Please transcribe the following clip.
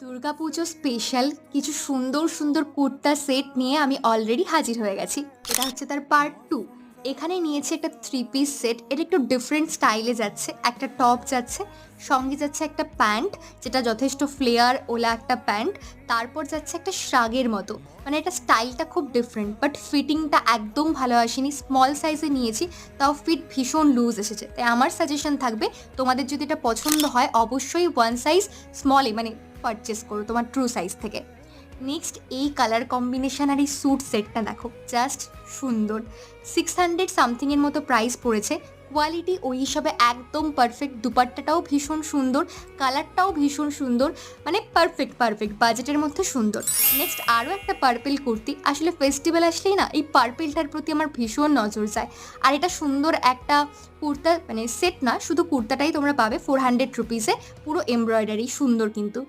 Durga Puja special কিছু সুন্দর সুন্দর কুর্তা সেট নিয়ে আমি অলরেডি হাজির হয়ে গেছি। এটা হচ্ছে তার পার্ট 2। এখানে নিয়েছি একটা 3 পিস সেট। এটা একটু ডিফারেন্ট স্টাইলে যাচ্ছে। একটা টপ যাচ্ছে, সঙ্গে যাচ্ছে একটা প্যান্ট, যেটা যথেষ্ট ফ্লেয়ার ওলা একটা প্যান্ট। তারপর যাচ্ছে একটা শ্রাগের মতো, মানে এটা স্টাইলটা খুব ডিফারেন্ট, বাট ফিটিংটা একদম ভালো আসেনি। স্মল সাইজে নিয়েছি, তাও ফিট ভীষণ লুজ এসেছে। তাই আমার সাজেশন থাকবে, তোমাদের যদি এটা পছন্দ হয় অবশ্যই ওয়ান সাইজ স্মলে মানে পারচেস করো তোমার ট্রু সাইজ থেকে। নেক্সট এই কালার কম্বিনেশন আর এই স্যুট সেটটা দেখো, জাস্ট সুন্দর। 600 সামথিংয়ের মতো প্রাইস পড়েছে। কোয়ালিটি ওই হিসাবে একদম পারফেক্ট। দুপাট্টাটাও ভীষণ সুন্দর, কালারটাও ভীষণ সুন্দর, মানে পারফেক্ট পারফেক্ট বাজেটের মধ্যে সুন্দর। নেক্সট আরও একটা পার্পেল কুর্তি। আসলে ফেস্টিভ্যাল আসলেই না এই পার্পেলটার প্রতি আমার ভীষণ নজর যায়। আর এটা সুন্দর একটা কুর্তা, মানে সেট না, শুধু কুর্তাটাই তোমরা পাবে 400 রুপিসে, পুরো এমব্রয়ডারি সুন্দর কিন্তু।